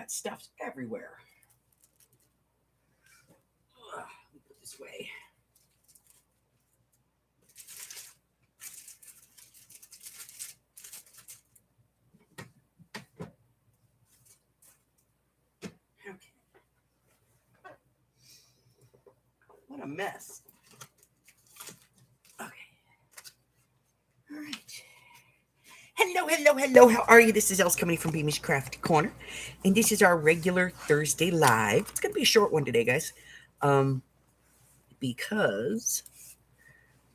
got stuff everywhere. Let me put this way. Okay. What a mess. Okay. All right. Hello. How are you? This is Els coming from Beamish Crafty Corner. And this is our regular Thursday live. It's going to be a short one today, guys. Because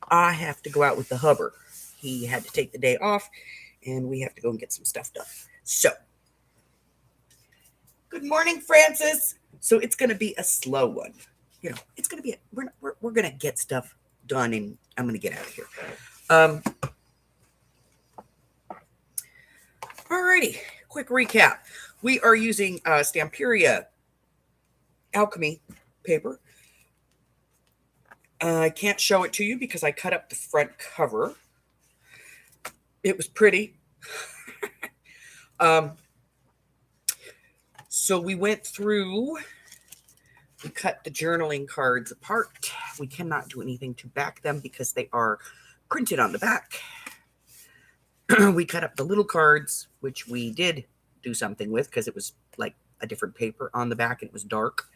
I have to go out with the hubber. He had to take the day off, and we have to go and get some stuff done. So, good morning, Francis. So it's going to be a slow one. You know, it's going to be, we're going to get stuff done, and I'm going to get out of here. Alrighty, quick recap. We are using Stamperia Alchemy paper. I can't show it to you because I cut up the front cover. It was pretty. So we went through, we cut the journaling cards apart. We cannot do anything to back them because they are printed on the back. We cut up the little cards, which we did do something with because it was like a different paper on the back and it was dark.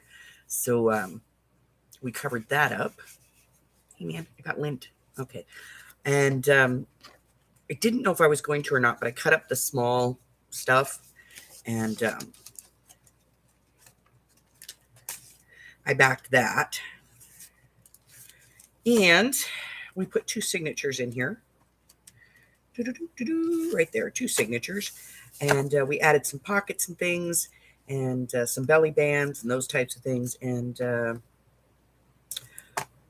So we covered that up. Hey, man, I got lint. Okay. And I didn't know if I was going to or not, but I cut up the small stuff and I backed that. And we put 2 signatures in here. Right there, 2 signatures. And we added some pockets and things and some belly bands and those types of things. And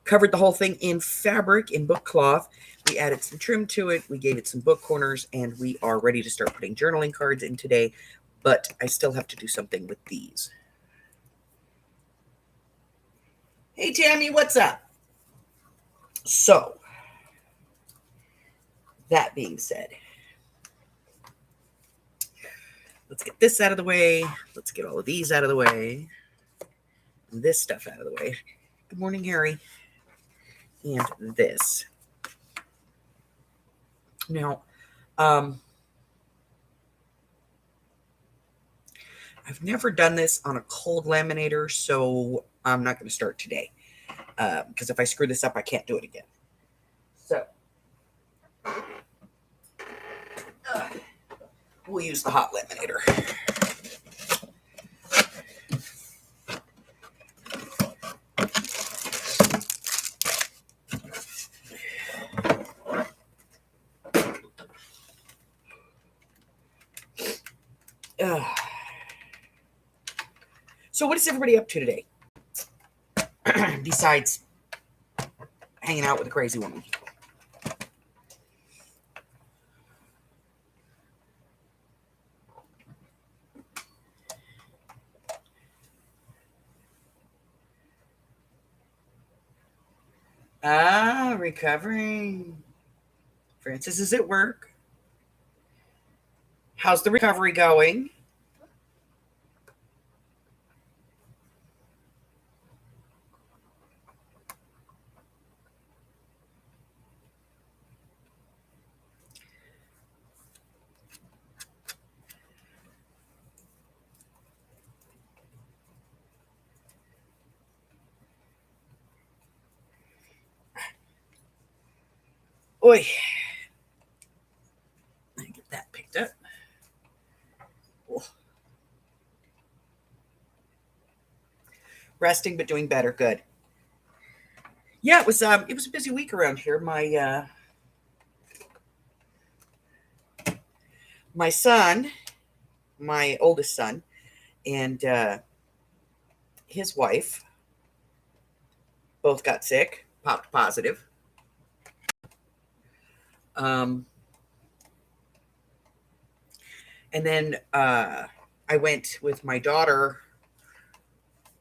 covered the whole thing in fabric, in book cloth. We added some trim to it. We gave it some book corners. And we are ready to start putting journaling cards in today. But I still have to do something with these. Hey, Tammy, what's up? So, that being said, let's get this out of the way. Let's get all of these out of the way. And this stuff out of the way. Good morning, Harry. And this. Now, I've never done this on a cold laminator, so I'm not going to start today. Because if I screw this up, I can't do it again. So, we'll use the hot laminator. So what is everybody up to today? Besides hanging out with a crazy woman. Recovering. Francis is at work. How's the recovery going? Oi. Let me get that picked up. Oh. Resting but doing better. Good. Yeah, it was a busy week around here. My son, my oldest son, and his wife both got sick, popped positive. And then I went with my daughter,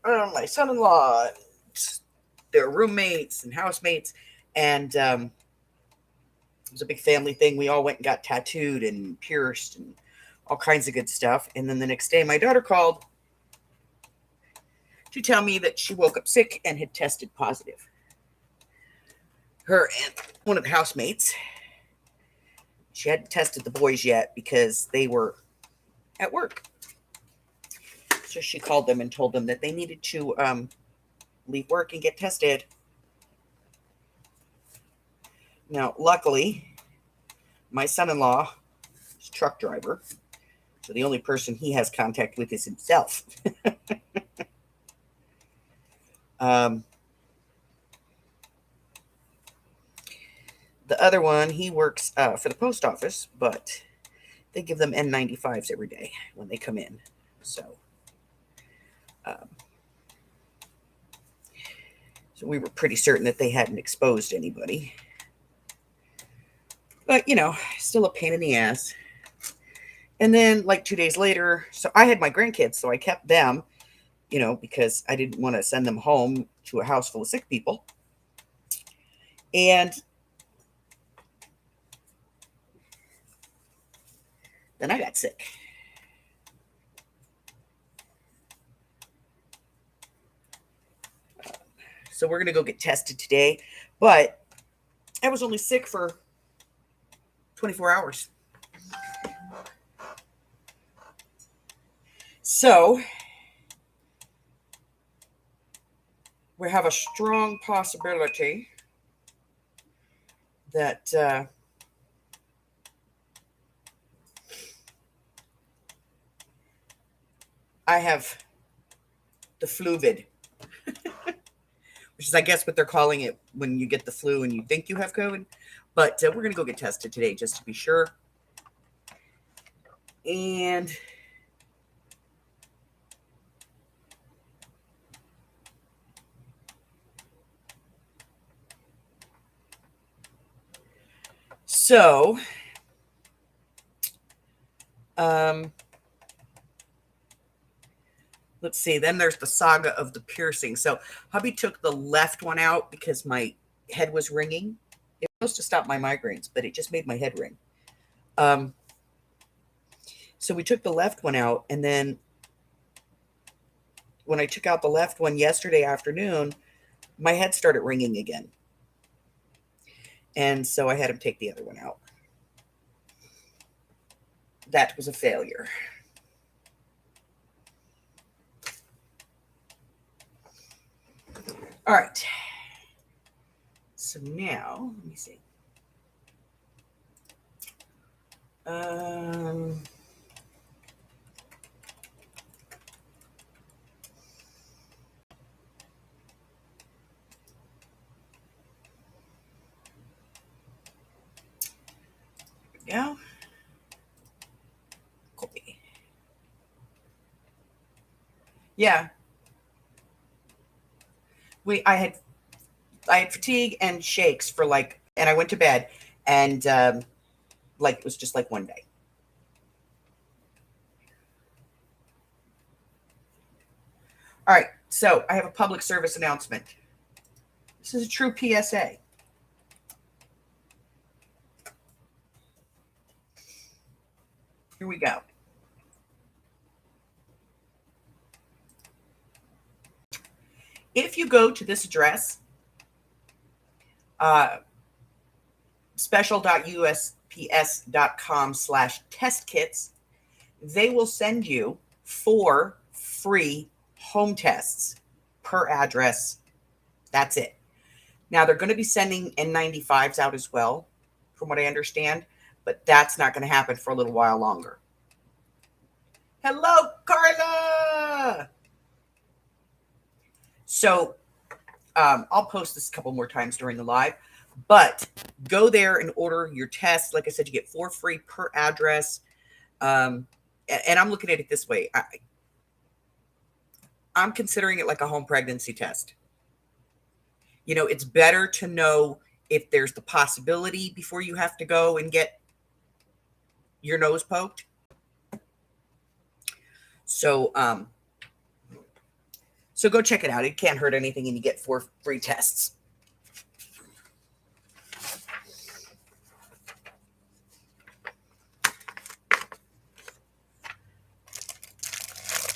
my son-in-law, their roommates and housemates, and it was a big family thing. We all went and got tattooed and pierced and all kinds of good stuff. And then the next day, my daughter called to tell me that she woke up sick and had tested positive. Her and one of the housemates, she hadn't tested the boys yet because they were at work. So she called them and told them that they needed to leave work and get tested. Now, luckily, my son-in-law is a truck driver, so the only person he has contact with is himself. The other one, he works for the post office, but they give them N95s every day when they come in. So we were pretty certain that they hadn't exposed anybody. But, still a pain in the ass. And then, like 2 days later, so I had my grandkids, so I kept them, because I didn't want to send them home to a house full of sick people. And then I got sick. So we're going to go get tested today. But I was only sick for 24 hours. So we have a strong possibility that I have the fluvid, which is, I guess, what they're calling it when you get the flu and you think you have COVID. But we're going to go get tested today just to be sure. And so, let's see. Then there's the saga of the piercing. So hubby took the left one out because my head was ringing. It was supposed to stop my migraines, but it just made my head ring. So we took the left one out, and then when I took out the left one yesterday afternoon, my head started ringing again. And so I had him take the other one out. That was a failure. All right. So now, let me see. Go. Copy. Yeah. I had fatigue and shakes for and I went to bed, and it was just like one day. All right, so I have a public service announcement. This is a true PSA. Here we go. If you go to this address, special.usps.com/test kits, they will send you 4 free home tests per address. That's it. Now, they're going to be sending N95s out as well, from what I understand, but that's not going to happen for a little while longer. Hello, Carla! So I'll post this a couple more times during the live, but go there and order your test. Like I said, you get 4 free per address. And I'm looking at it this way. I'm considering it like a home pregnancy test. It's better to know if there's the possibility before you have to go and get your nose poked. So go check it out. It can't hurt anything, and you get 4 free tests.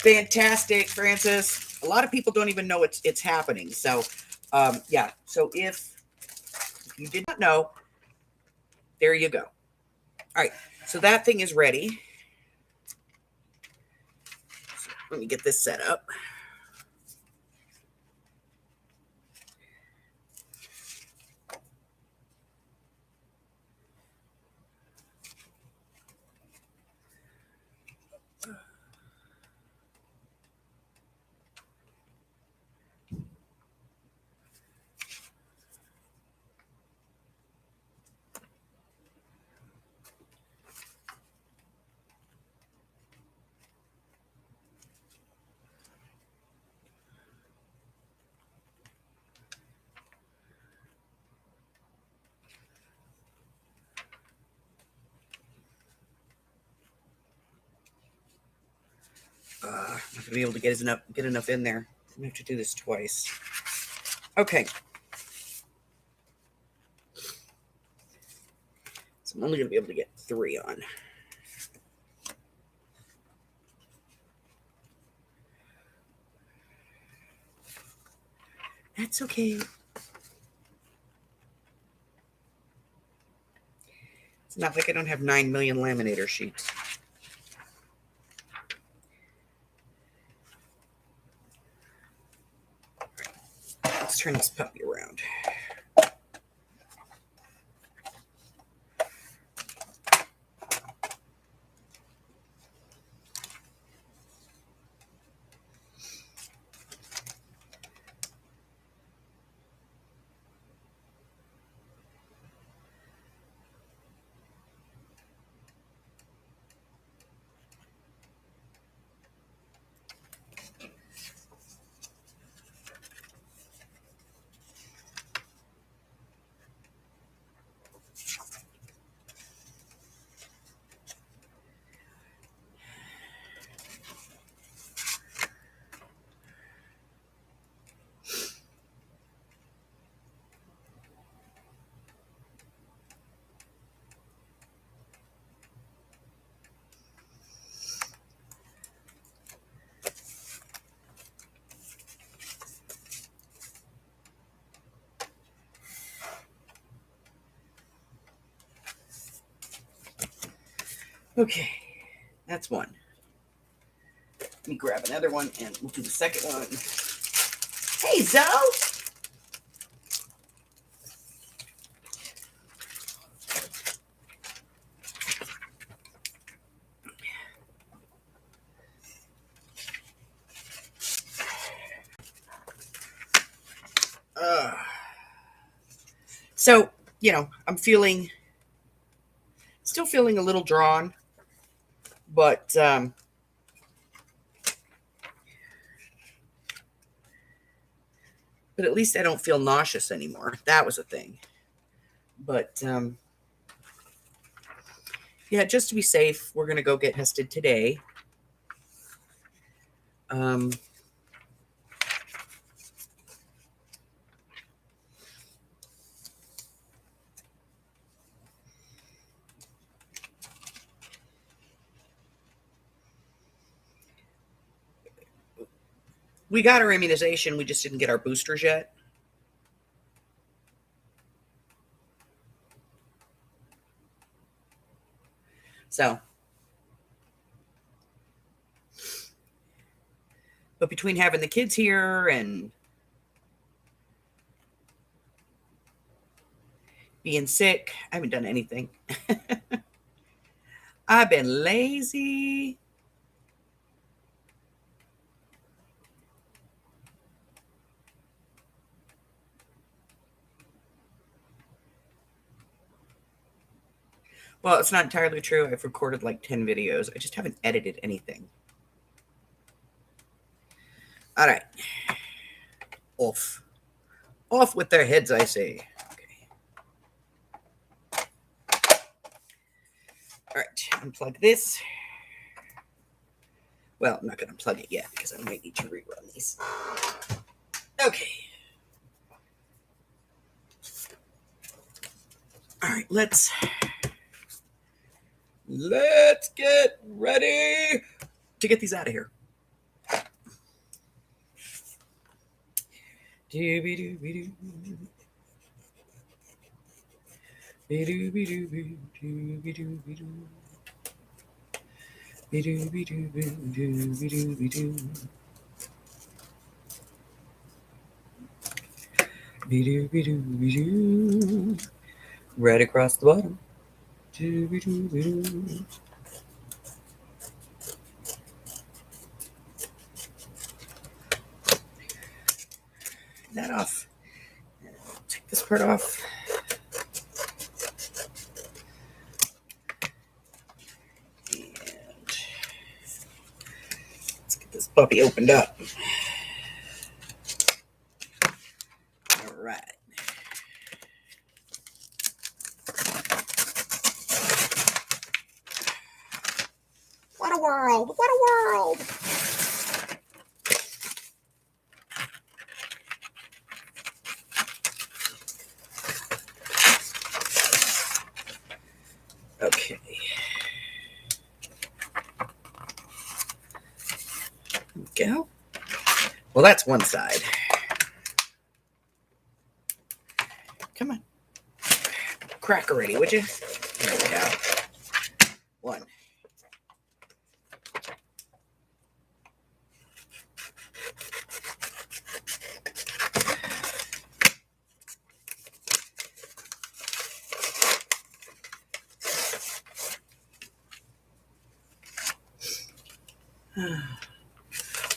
Fantastic, Francis. A lot of people don't even know it's happening. So, yeah. So if you did not know, there you go. All right. So that thing is ready. Let me get this set up. I'm not gonna be able to get enough in there. I'm gonna have to do this twice. Okay. So I'm only gonna be able to get 3 on. That's okay. It's not like I don't have 9 million laminator sheets. Let's turn this puppy around. Okay, that's one. Let me grab another one and we'll do the second one. Hey, Zoe! So, I'm still feeling a little drawn, but at least I don't feel nauseous anymore. That was a thing. But yeah, just to be safe, we're gonna go get tested today. We got our immunization. We just didn't get our boosters yet. So, but between having the kids here and being sick, I haven't done anything. I've been lazy. Well, it's not entirely true. I've recorded like 10 videos. I just haven't edited anything. All right. Off. Off with their heads, I say. Okay. All right. Unplug this. Well, I'm not going to unplug it yet because I might need to rerun these. Okay. All right. Let's get ready to get these out of here. Dooby-dooby-doo. Be-dooby-dooby, dooby-dooby-doo. Be-dooby-dooby, dooby-dooby-doo. Be-dooby-dooby-doo. Right across the bottom. Dooby-dooby-doo. That off. Take this part off. And let's get this puppy opened up. All right. What a world! What a world! Okay. There we go. Well, that's one side. Come on. Crack already, would you? There we go. One.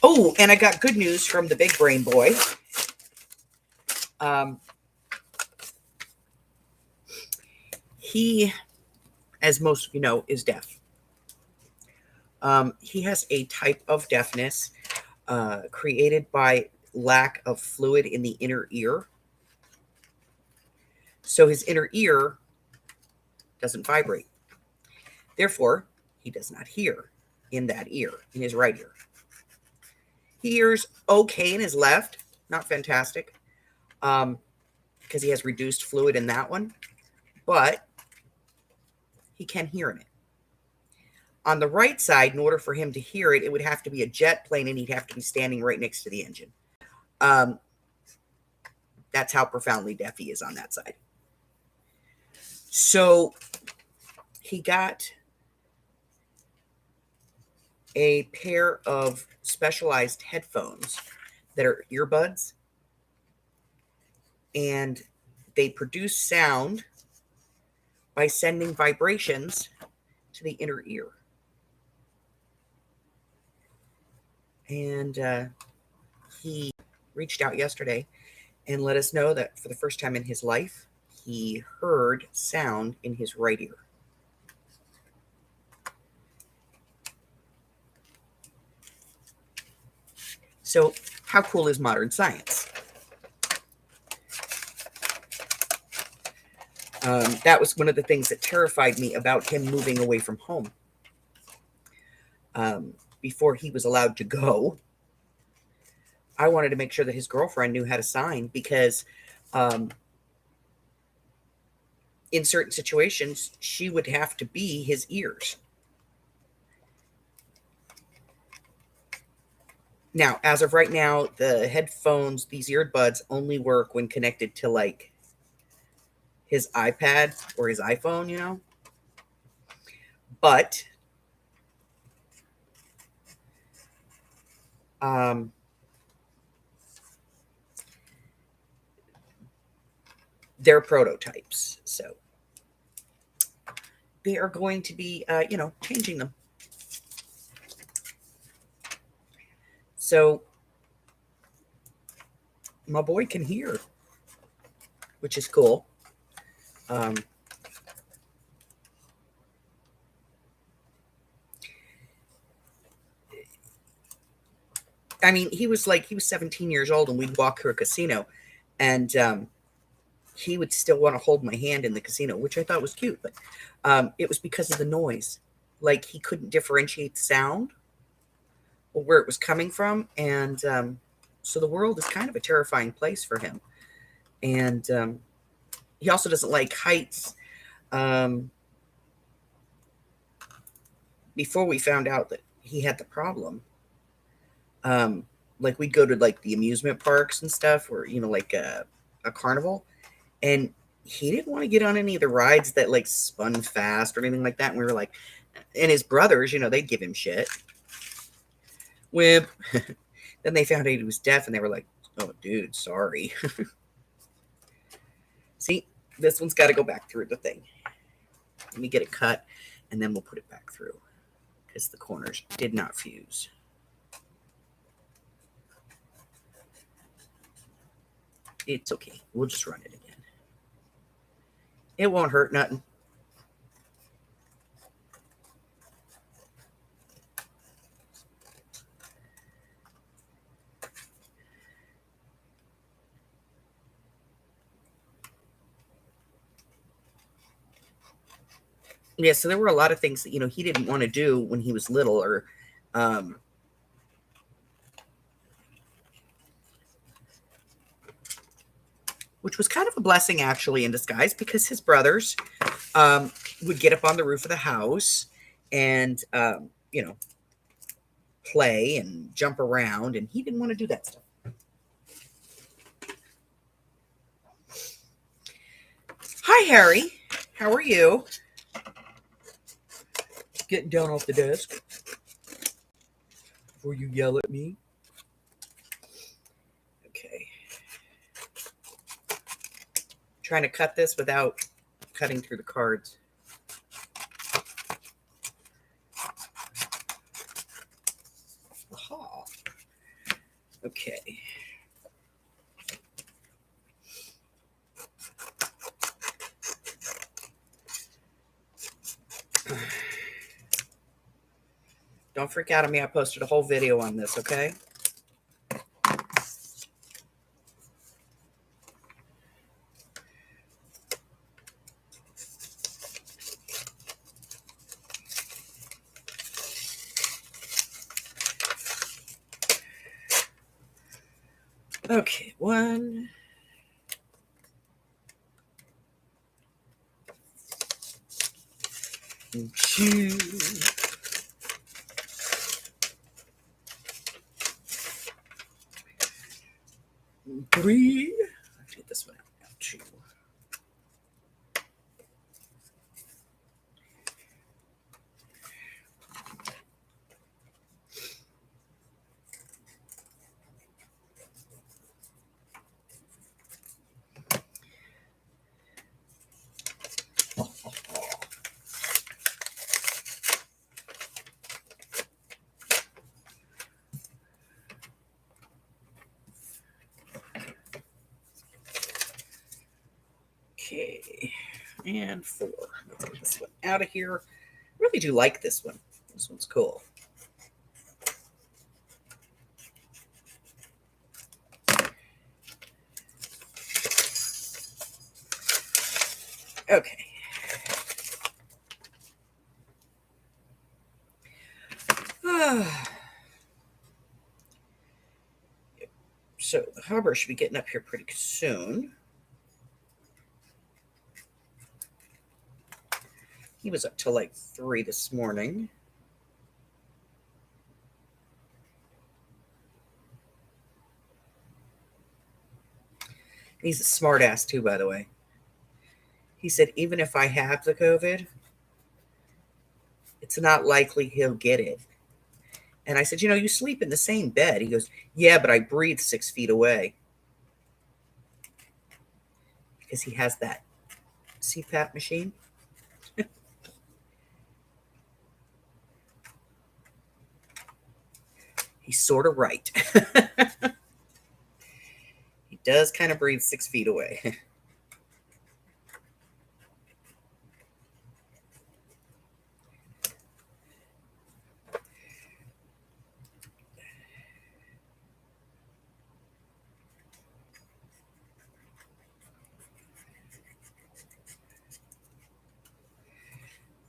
Oh, and I got good news from the big brain boy. He, as most of you know, is deaf. He has a type of deafness created by lack of fluid in the inner ear. So his inner ear doesn't vibrate. Therefore, he does not hear in that ear, in his right ear. He hears okay in his left, not fantastic, because he has reduced fluid in that one, but he can hear in it. On the right side, in order for him to hear it, it would have to be a jet plane, and he'd have to be standing right next to the engine. That's how profoundly deaf he is on that side. So he got a pair of specialized headphones that are earbuds, and they produce sound by sending vibrations to the inner ear. And he reached out yesterday and let us know that for the first time in his life, he heard sound in his right ear. So how cool is modern science? That was one of the things that terrified me about him moving away from home. Before he was allowed to go, I wanted to make sure that his girlfriend knew how to sign, because in certain situations, she would have to be his ears. Now, as of right now, the headphones, these earbuds, only work when connected to like his iPad or his iPhone, you know. But they're prototypes, so they are going to be, changing them. So my boy can hear, which is cool. I mean, he was 17 years old, and we'd walk through a casino, and he would still want to hold my hand in the casino, which I thought was cute. But it was because of the noise. Like, he couldn't differentiate sound or where it was coming from. And so the world is kind of a terrifying place for him. And he also doesn't like heights. Before we found out that he had the problem, like we'd go to like the amusement parks and stuff, or like a carnival, and he didn't want to get on any of the rides that like spun fast or anything like that. And we were like, and his brothers, they'd give him shit. Wimp. Then they found out he was deaf, and they were like, "Oh, dude, sorry." See, this one's got to go back through the thing. Let me get it cut, and then we'll put it back through because the corners did not fuse. It's okay. We'll just run it again. It won't hurt nothing. Yeah, so there were a lot of things that, he didn't want to do when he was little, or which was kind of a blessing actually in disguise, because his brothers would get up on the roof of the house and, play and jump around, and he didn't want to do that stuff. Hi, Harry. How are you? Getting down off the desk before you yell at me. Okay. Trying to cut this without cutting through the cards. Aha. Okay. Don't freak out on me. I posted a whole video on this, okay? Okay, 1, 2, 3. Let's get this one out now. 2. Okay, and 4. Let's get this one out of here. I really do like this one. This one's cool. Okay. So the hubber should be getting up here pretty soon. He was up till like 3 this morning. He's a smart ass too, by the way. He said, even if I have the COVID, it's not likely he'll get it. And I said, you sleep in the same bed. He goes, yeah, but I breathe 6 feet away. Because he has that CPAP machine. He's sort of right. He does kind of breathe 6 feet away.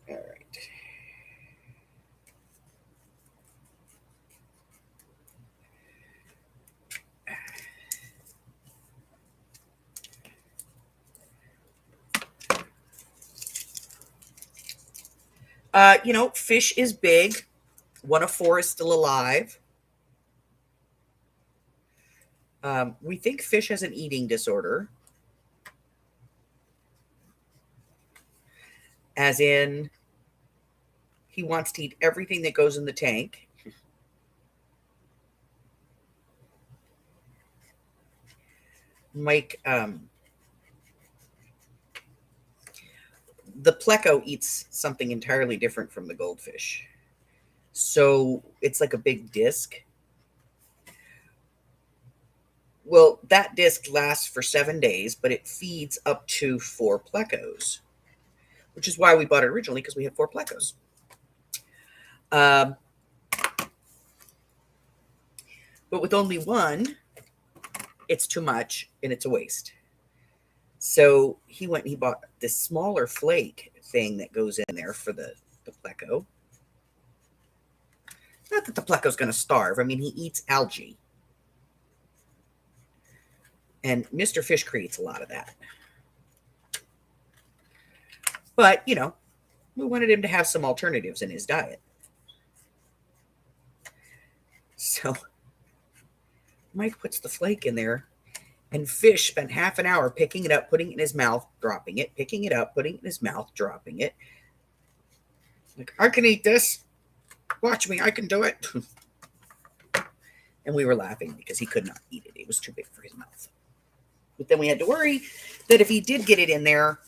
All right. Fish is big. 1 of 4 is still alive. We think fish has an eating disorder, as in he wants to eat everything that goes in the tank. Mike, the pleco eats something entirely different from the goldfish. So it's like a big disc. Well, that disc lasts for 7 days, but it feeds up to 4 plecos, which is why we bought it originally, because we had 4 plecos. But with only one, it's too much and it's a waste. So he went and he bought this smaller flake thing that goes in there for the pleco. Not that the pleco's going to starve. I mean, he eats algae. And Mr. Fish creates a lot of that. But, you know, we wanted him to have some alternatives in his diet. So Mike puts the flake in there, and Fish spent half an hour picking it up, putting it in his mouth, dropping it, picking it up, putting it in his mouth, dropping it. Like, I can eat this. Watch me, I can do it. And we were laughing because he could not eat it. It was too big for his mouth. But then we had to worry that if he did get it in there,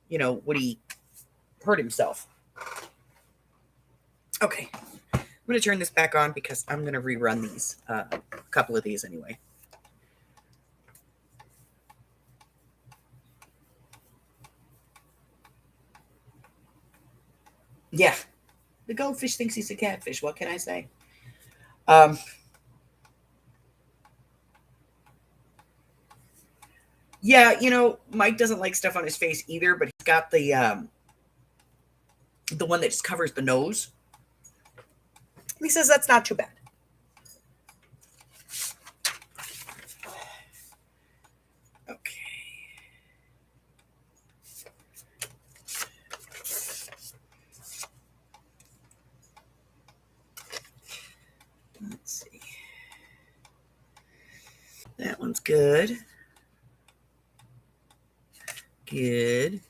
you know, would he hurt himself? Okay. I'm going to turn this back on because I'm going to rerun these, a couple of these anyway. Yeah. The goldfish thinks he's a catfish. What can I say? Yeah, you know, Mike doesn't like stuff on his face either, but he's got the one that just covers the nose. He says that's not too bad. Okay. Let's see. That one's good. Good.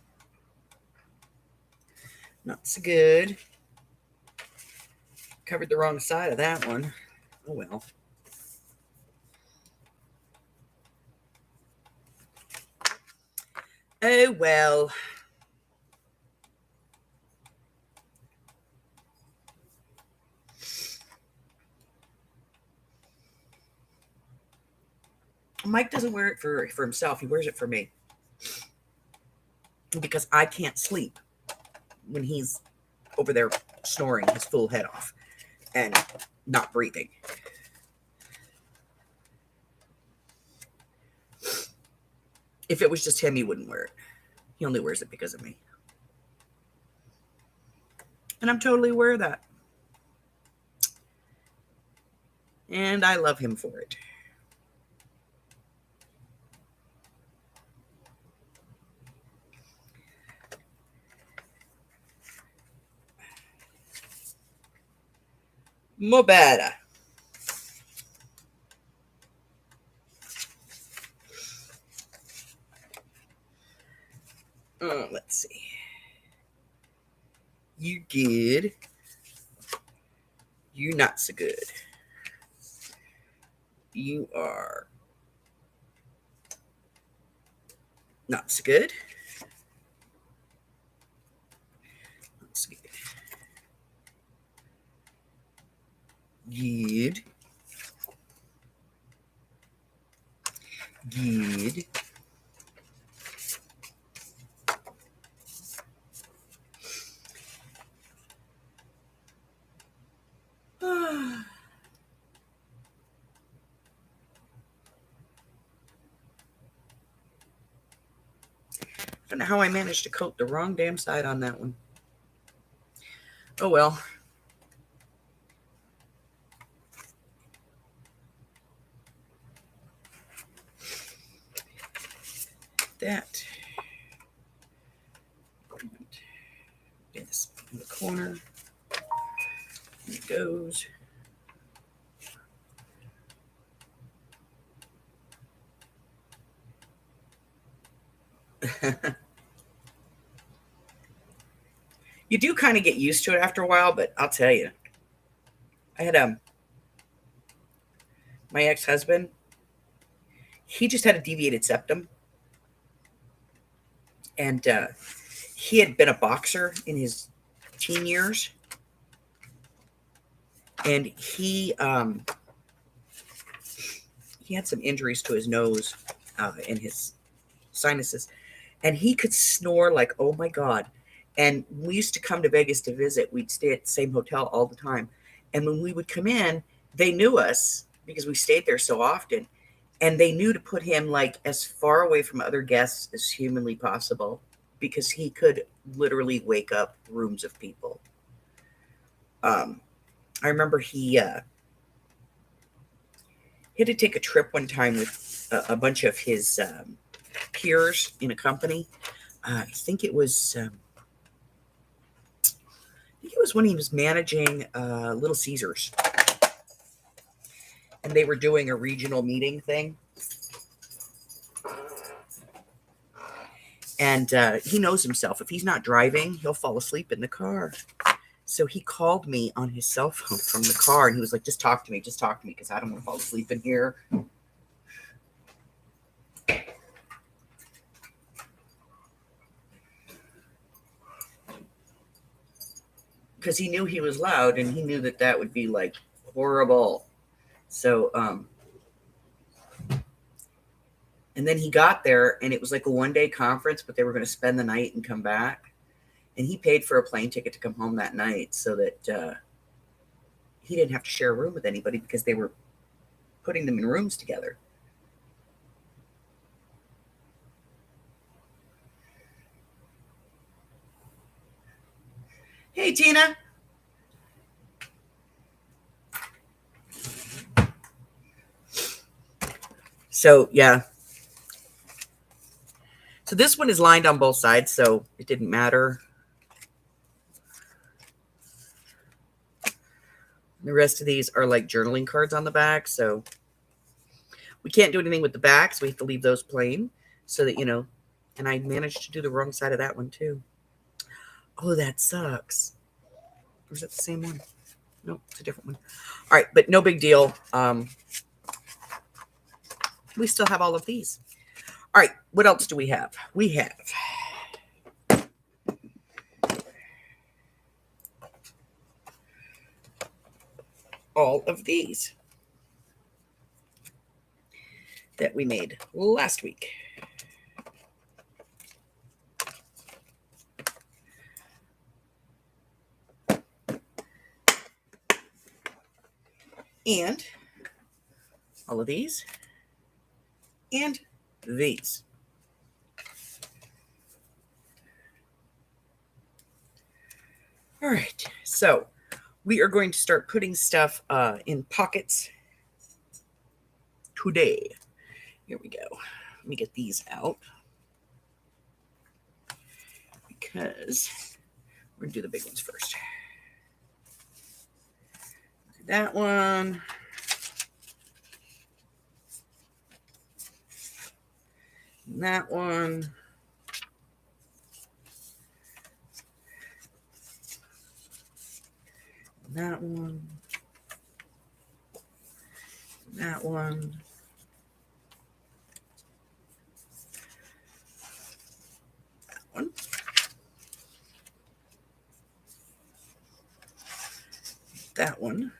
Not so good. Covered the wrong side of that one. Oh well. Oh well. Mike doesn't wear it for himself. He wears it for me. Because I can't sleep when he's over there snoring his full head off and not breathing. If it was just him, he wouldn't wear it. He only wears it because of me. And I'm totally aware of that. And I love him for it. Mobada. Let's see. You good. You not so good. You are not so good. Not so good. Good. Good. I don't know how I managed to coat the wrong damn side on that one. Oh well. That. This in the corner. There it goes. You do kind of get used to it after a while, but I'll tell you, I had my ex-husband. He just had a deviated septum, and he had been a boxer in his teen years, and he had some injuries to his nose and his sinuses, and he could snore like, oh my God. And we used to come to Vegas to visit. We'd stay at the same hotel all the time. And when we would come in, they knew us because we stayed there so often. And they knew to put him like as far away from other guests as humanly possible because he could literally wake up rooms of people. I remember he had to take a trip one time with a bunch of his peers in a company. I think it was when he was managing Little Caesars, and they were doing a regional meeting thing. And he knows himself. If he's not driving, he'll fall asleep in the car. So he called me on his cell phone from the car, and he was like, just talk to me, because I don't want to fall asleep in here. Because he knew he was loud, and he knew that would be like horrible. So, and then he got there, and it was like a one-day conference, but they were going to spend the night and come back. And he paid for a plane ticket to come home that night so that he didn't have to share a room with anybody because they were putting them in rooms together. Hey, Tina. So, yeah. So this one is lined on both sides, so it didn't matter. The rest of these are like journaling cards on the back, so we can't do anything with the back, so we have to leave those plain so that, and I managed to do the wrong side of that one too. Oh, that sucks. Or is that the same one? No, it's a different one. All right, but no big deal. We still have all of these. All right, what else do we have? We have all of these that we made last week. And all of these and these. All right, so we are going to start putting stuff in pockets today. Here we go. Let me get these out because we're going to do the big ones first. That one. And that one. And that one. And that one. That one. That one.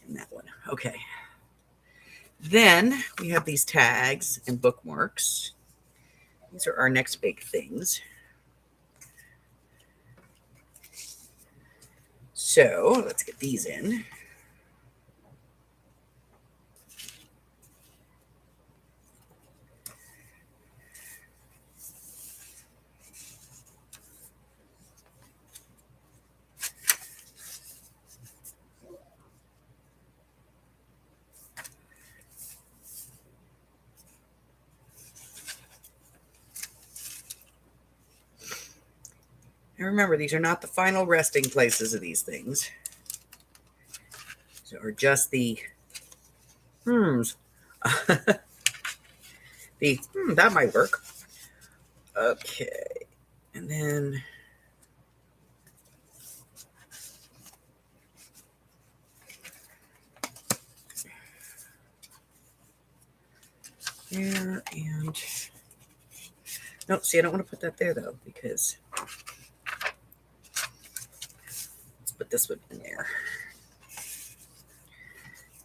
And that one. Okay. Then we have these tags and bookmarks. These are our next big things. So let's get these in. And remember, these are not the final resting places of these things. These are just the These See, that might work. Okay. And then there, and no, see, I don't want to put that there though, because let's put this one in there.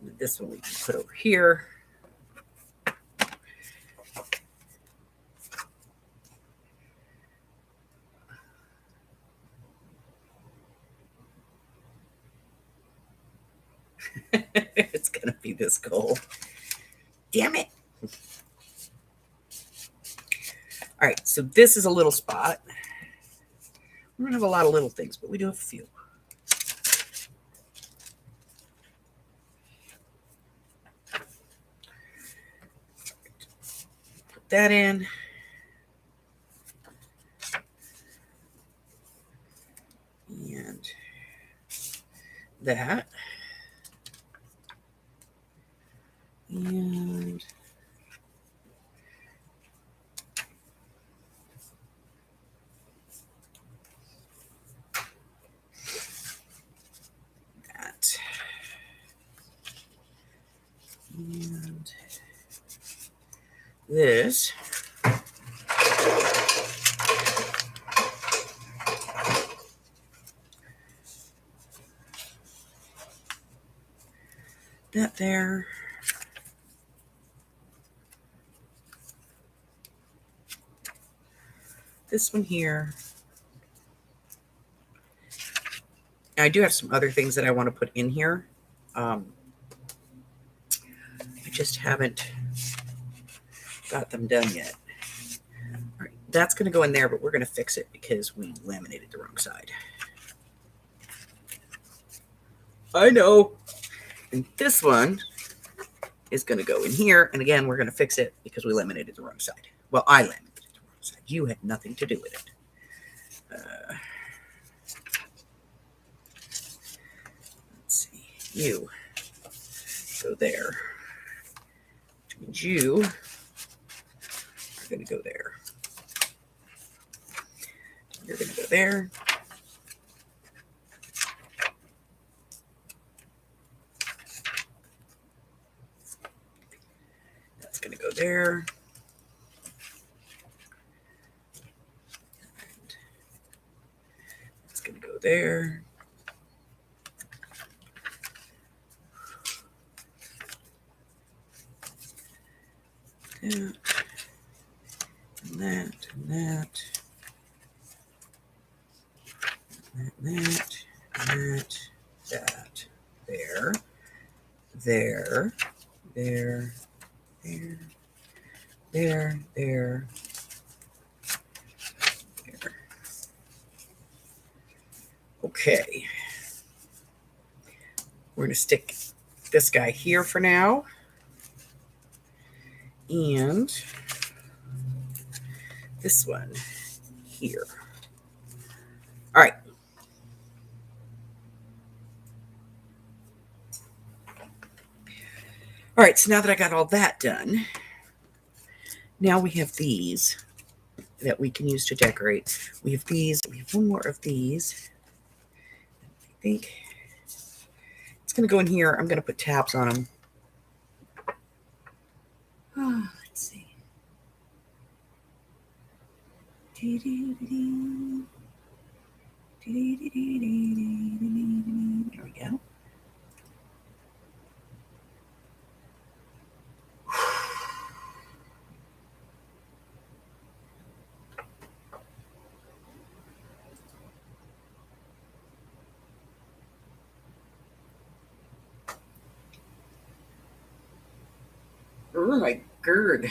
And this one we can put over here. It's gonna be this gold. Damn it. All right, so this is a little spot. We don't have a lot of little things, but we do have a few. Put that in. And that. And that. And this. That there. This one here. Now, I do have some other things that I want to put in here. I just haven't got them done yet. All right, that's going to go in there, but we're going to fix it because we laminated the wrong side. I know. And this one is going to go in here. And again, we're going to fix it because we laminated the wrong side. Well, I laminated the wrong side. You had nothing to do with it. Let's see. You go there. Which means you are going to go there. You're going to go there. That's going to go there. And that's going to go there. That, and that, and that. That, there, there, there, there, there, there, there. Okay. We're going to stick this guy here for now. And this one here. All right. All right, so now that I got all that done, now we have these that we can use to decorate. We have these. We have one more of these. I think it's going to go in here. I'm going to put tabs on them. Oh, let's see. There we go. Oh my God.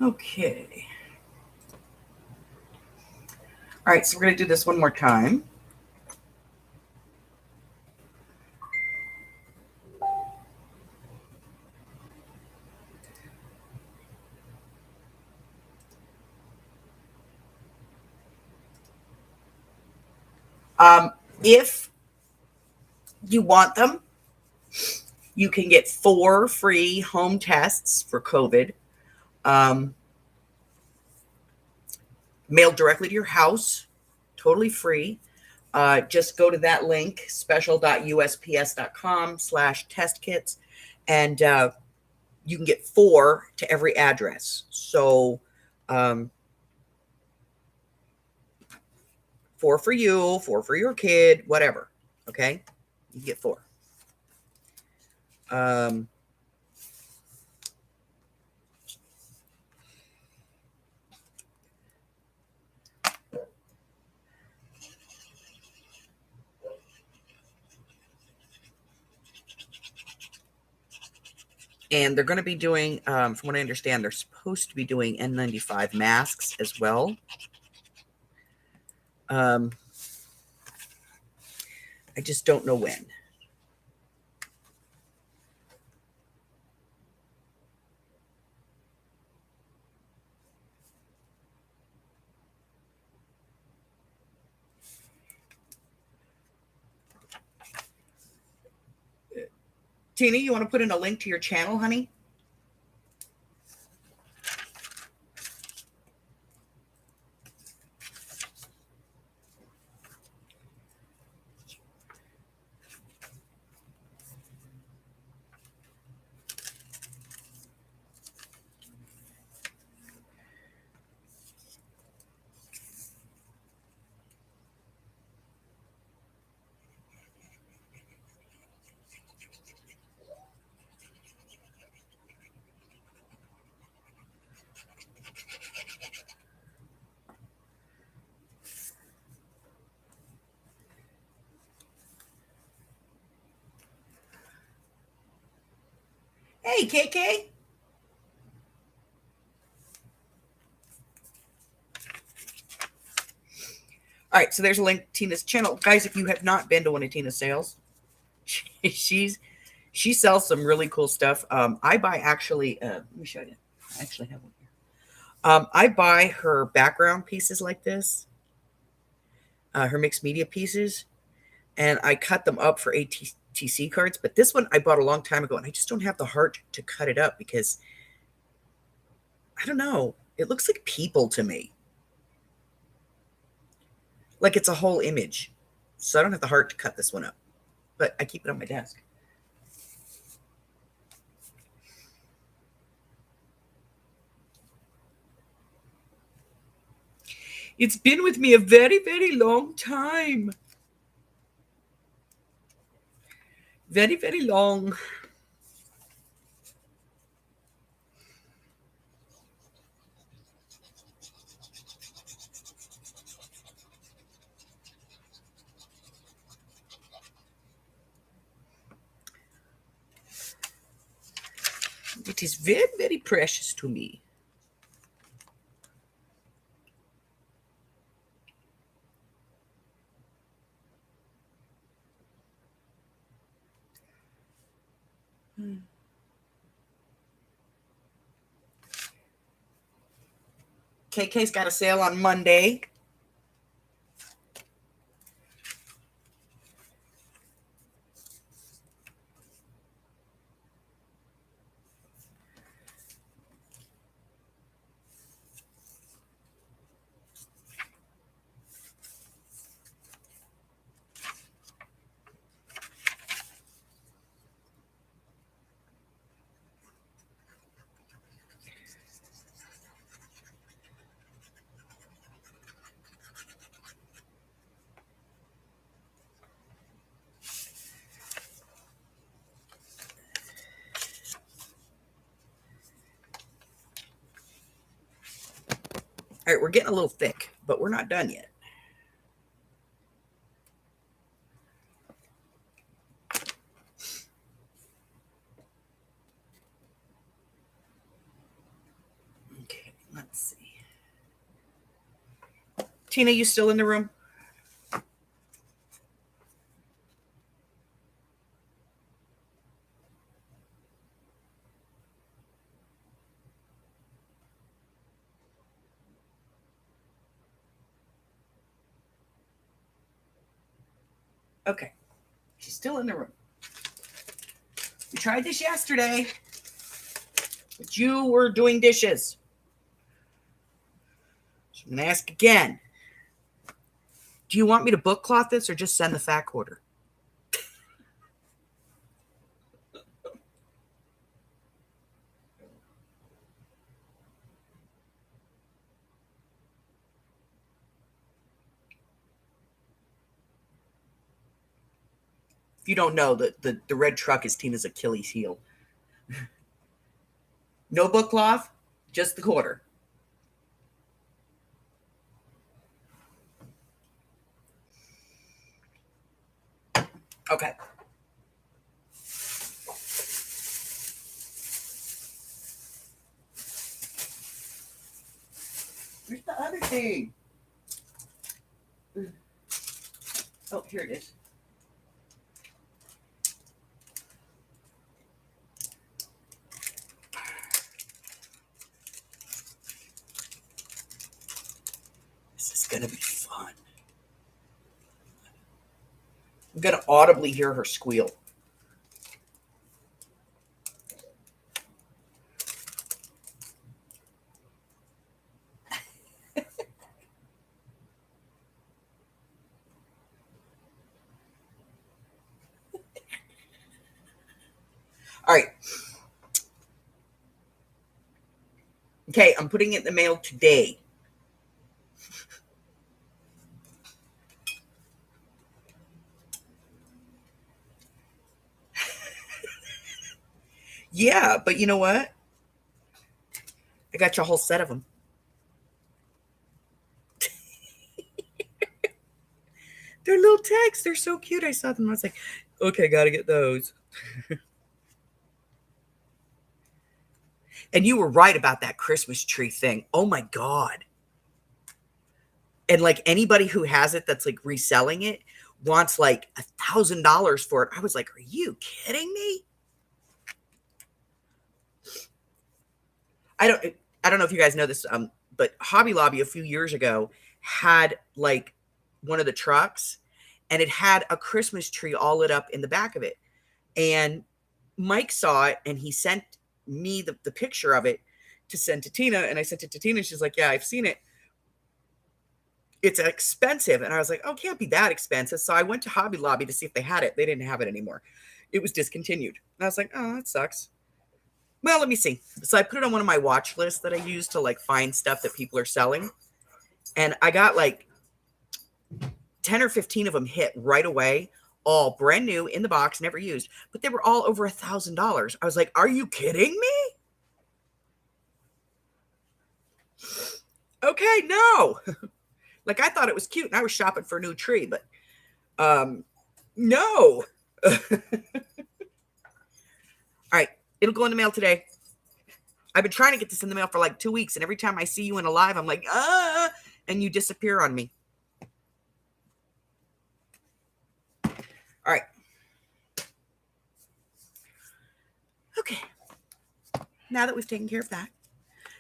Okay. All right, so we're going to do this one more time. If you want them, you can get 4 free home tests for COVID, mailed directly to your house, totally free. Just go to that link, special.usps.com/test kits, and you can get 4 to every address. So 4 for you, 4 for your kid, whatever. Okay, you get 4. And they're going to be doing, from what I understand, they're supposed to be doing N95 masks as well. I just don't know when. Tina, you want to put in a link to your channel, honey? Hey, KK. All right, so there's a link to Tina's channel. Guys, if you have not been to one of Tina's sales, she sells some really cool stuff. I buy actually, let me show you. I actually have one here. I buy her background pieces like this, her mixed media pieces, and I cut them up for ATC cards. But this one I bought a long time ago, and I just don't have the heart to cut it up because, I don't know, it looks like people to me. Like it's a whole image. So I don't have the heart to cut this one up, but I keep it on my desk. It's been with me a very, very long time. Very, very long. It is very, very precious to me. KK's got a sale on Monday. All right, we're getting a little thick, but we're not done yet. Okay, let's see. Tina, you still in the room? Okay. She's still in the room. We tried this yesterday, but you were doing dishes. So I'm going to ask again. Do you want me to book cloth this or just send the fat quarter? If you don't know, the red truck is Tina's Achilles heel. No book cloth, just the quarter. Okay. Where's the other thing? Oh, here it is. This is going to be fun. I'm going to audibly hear her squeal. All right. Okay, I'm putting it in the mail today. Yeah, but you know what? I got you a whole set of them. They're little tags. They're so cute. I saw them. I was like, okay, got to get those. And you were right about that Christmas tree thing. Oh my God. And like anybody who has it that's like reselling it wants like $1,000 for it. I was like, are you kidding me? I don't know if you guys know this, but Hobby Lobby a few years ago had like one of the trucks, and it had a Christmas tree all lit up in the back of it. And Mike saw it, and he sent me the picture of it to send to Tina. And I sent it to Tina. She's like, yeah, I've seen it. It's expensive. And I was like, oh, it can't be that expensive. So I went to Hobby Lobby to see if they had it. They didn't have it anymore. It was discontinued. And I was like, oh, that sucks. Well, let me see. So I put it on one of my watch lists that I use to like find stuff that people are selling. And I got like 10 or 15 of them hit right away, all brand new in the box, never used, but they were all over $1,000. I was like, are you kidding me? Okay, no. Like I thought it was cute and I was shopping for a new tree, but no. All right, it'll go in the mail today. I've been trying to get this in the mail for like 2 weeks, and every time I see you in a live, I'm like, and you disappear on me. All right. Okay. Now that we've taken care of that,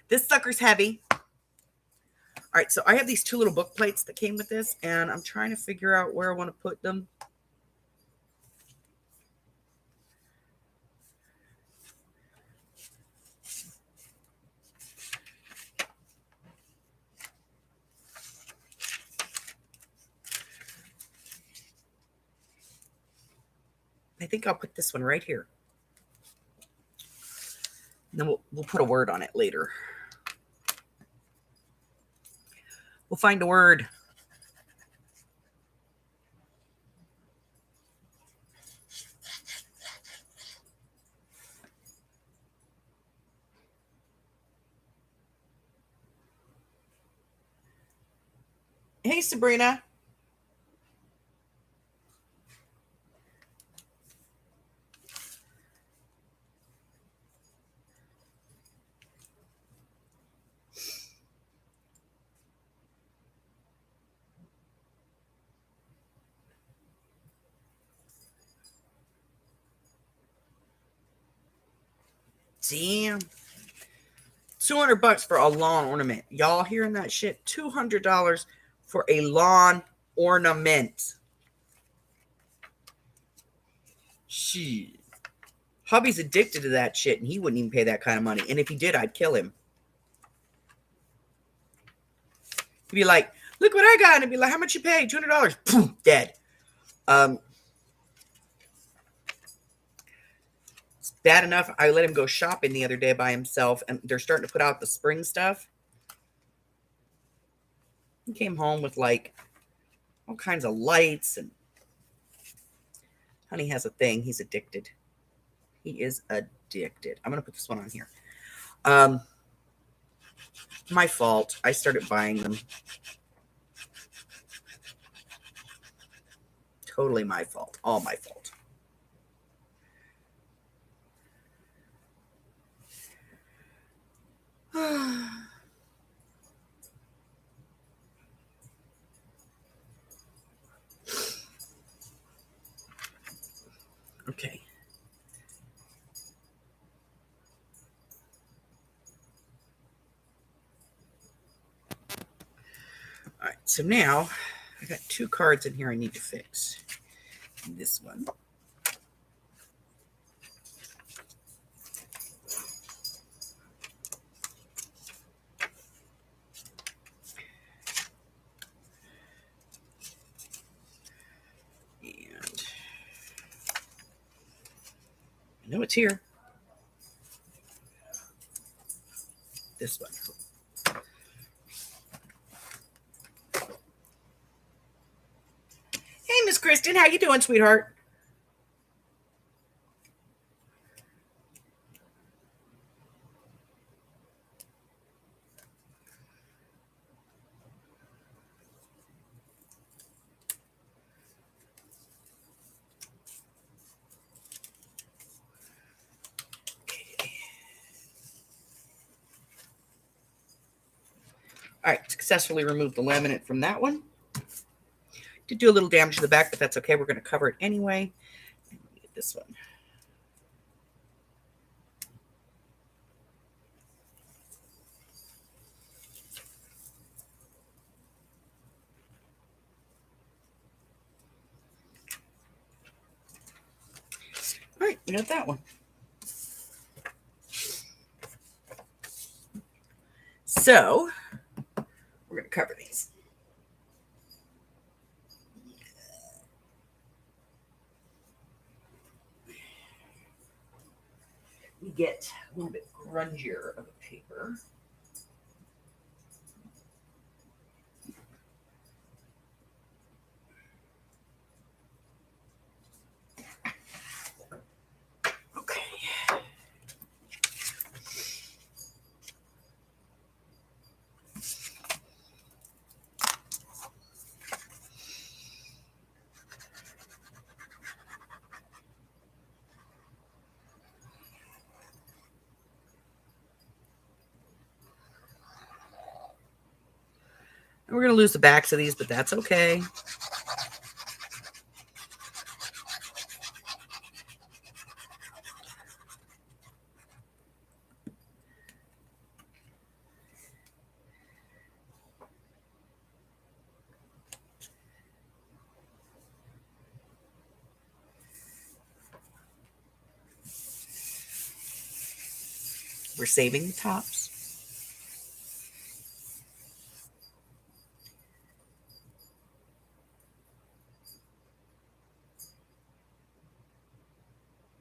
this sucker's heavy. All right, so I have these 2 little book plates that came with this, and I'm trying to figure out where I want to put them. I think I'll put this one right here. And then we'll put a word on it later. We'll find a word. Hey, Sabrina. Damn. $200 for a lawn ornament. Y'all hearing that shit? $200 for a lawn ornament. Shit. Hubby's addicted to that shit, and he wouldn't even pay that kind of money. And if he did, I'd kill him. He'd be like, look what I got. And I'd be like, how much you pay? $200. Boom, dead. It's bad enough. I let him go shopping the other day by himself, and they're starting to put out the spring stuff. He came home with like all kinds of lights, and honey has a thing. He's addicted. He is addicted. I'm going to put this one on here. My fault. I started buying them. Totally my fault. All my fault. Okay. All right. So now I got 2 cards in here I need to fix. This one. I know it's here. This one. Hey, Miss Kristen, how you doing, sweetheart? All right, successfully removed the laminate from that one. Did do a little damage to the back, but that's okay. We're going to cover it anyway. And get this one. All right, we got that one. So we're going to cover these. We get a little bit grungier of a paper. Okay. And we're going to lose the backs of these, but that's okay. We're saving the tops.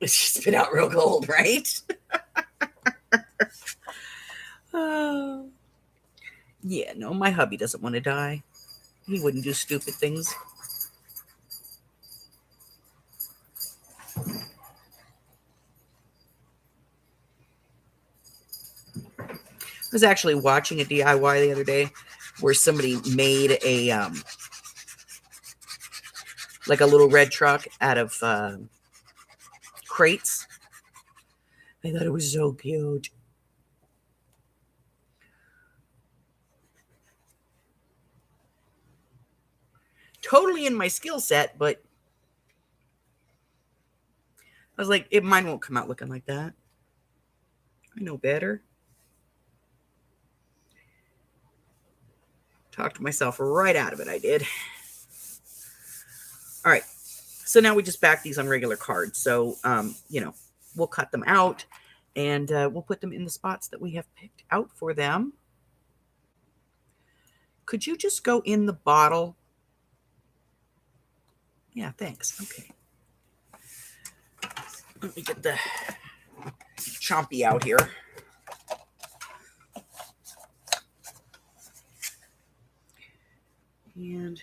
It's just been out real cold, right? Yeah, no, my hubby doesn't want to die. He wouldn't do stupid things. I was actually watching a DIY the other day where somebody made a like a little red truck out of crates. I thought it was so cute. Totally in my skill set, but I was like, mine won't come out looking like that. I know better. Talked myself right out of it, I did. All right. So now we just back these on regular cards. So, we'll cut them out and we'll put them in the spots that we have picked out for them. Could you just go in the bottle? Yeah, thanks. Okay. Let me get the Chompy out here. And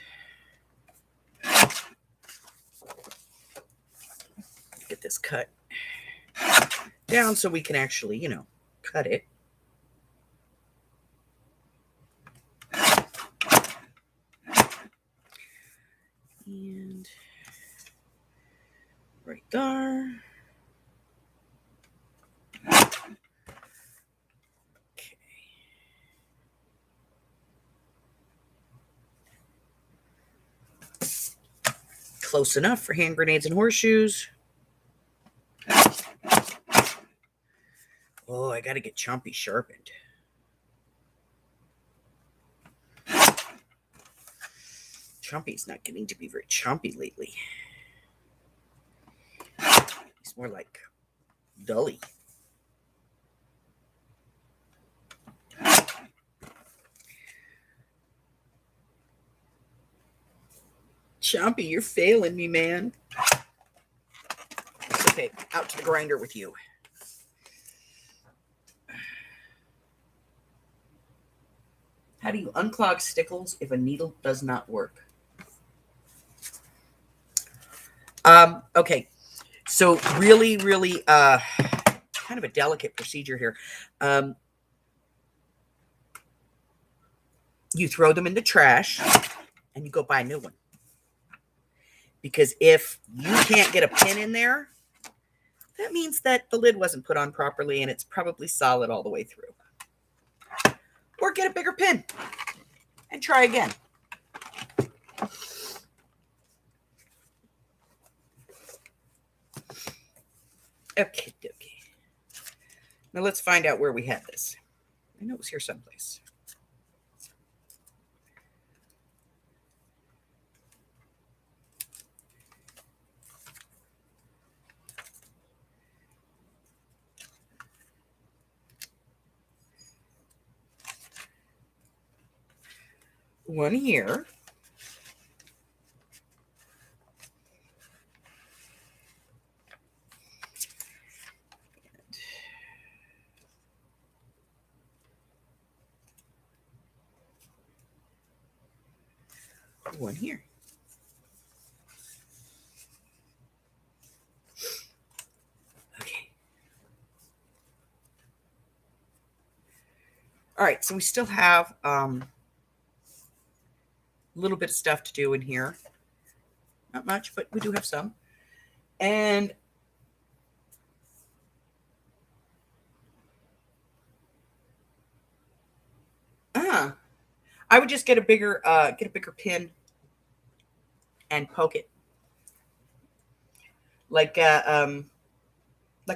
get this cut down so we can actually, cut it. And right there. Okay. Close enough for hand grenades and horseshoes. Oh, I got to get Chompy sharpened. Chompy's not getting to be very chompy lately. He's more like dully. Chompy, you're failing me, man. Okay, out to the grinder with you. How do you unclog stickles if a needle does not work? Okay, so really, kind of a delicate procedure here. You throw them in the trash and you go buy a new one. Because if you can't get a pin in there, that means that the lid wasn't put on properly and it's probably solid all the way through. Or get a bigger pin and try again. Okay. Now let's find out where we had this. I know it was here someplace. One here. One here. Okay. All right, so we still have a little bit of stuff to do in here. Not much, but we do have some. And I would just get a bigger pin and poke it. Like a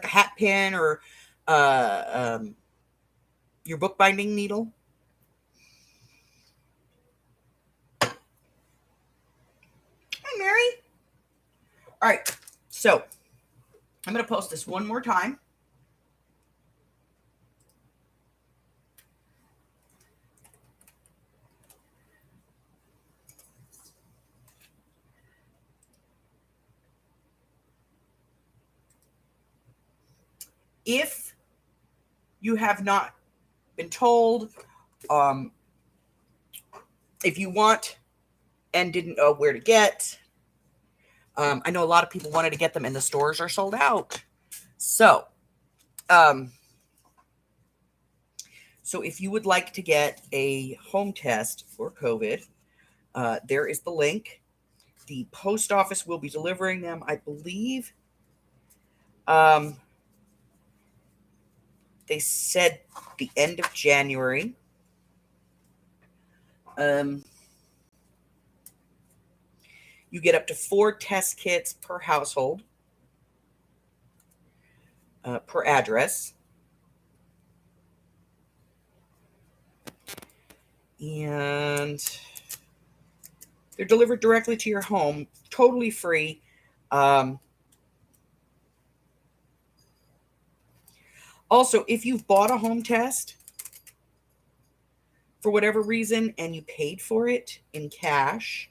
hat pin or your bookbinding needle. Hi, Mary. All right, so I'm going to post this one more time. If you have not been told, if you want and didn't know where to get, I know a lot of people wanted to get them and the stores are sold out. So if you would like to get a home test for COVID, there is the link. The post office will be delivering them, I believe. They said the end of January. You get up to 4 test kits per household, per address. And they're delivered directly to your home, totally free. Also, if you've bought a home test for whatever reason and you paid for it in cash,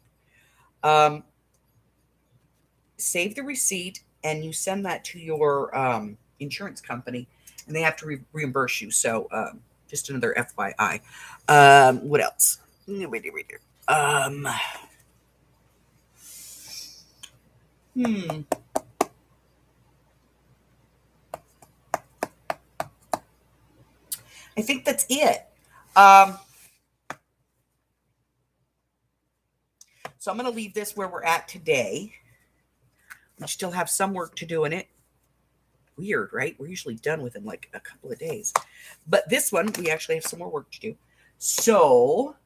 save the receipt and you send that to your insurance company, and they have to reimburse you. So just another FYI. What else? Um, hmm. I think that's it. So I'm going to leave this where we're at today. We still have some work to do in it. Weird, right? We're usually done within like a couple of days. But this one, we actually have some more work to do. So,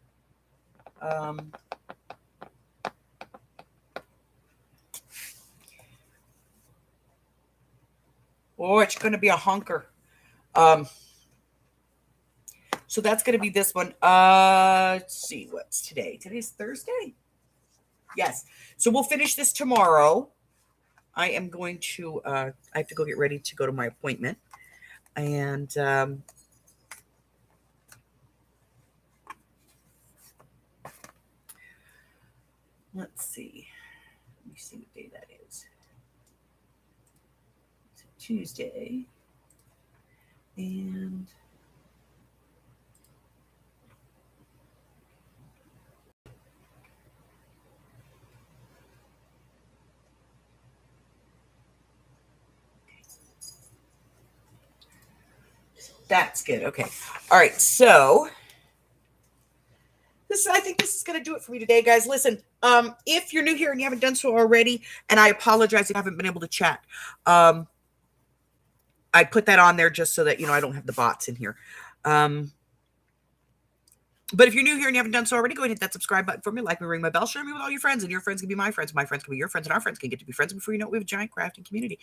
oh, it's going to be a honker. So that's going to be this one. Let's see, what's today? Today's Thursday? Yes. So we'll finish this tomorrow. I am going to, I have to go get ready to go to my appointment. And let's see. Let me see what day that is. It's a Tuesday. And that's good. Okay. All right. So I think this is going to do it for me today, guys. Listen, if you're new here and you haven't done so already, and I apologize if I haven't been able to chat. I put that on there just so that, I don't have the bots in here. But if you're new here and you haven't done so already, go ahead and hit that subscribe button for me, like me, ring my bell, share me with all your friends, and your friends can be my friends. My friends can be your friends, and our friends can get to be friends. Before you know it, we have a giant crafting community.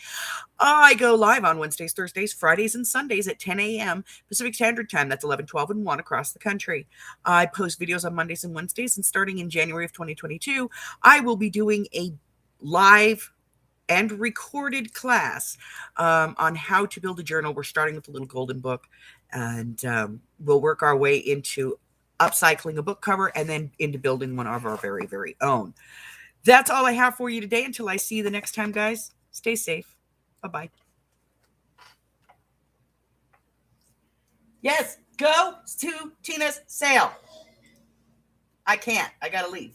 I go live on Wednesdays, Thursdays, Fridays, and Sundays at 10 a.m. Pacific Standard Time. That's 11, 12, and 1 across the country. I post videos on Mondays and Wednesdays, and starting in January of 2022, I will be doing a live and recorded class on how to build a journal. We're starting with the little golden book, and we'll work our way into upcycling a book cover and then into building one of our very, very own. That's all I have for you today. Until I see you the next time, guys, stay safe. Bye-bye. Yes, go to Tina's sale. I can't. I got to leave.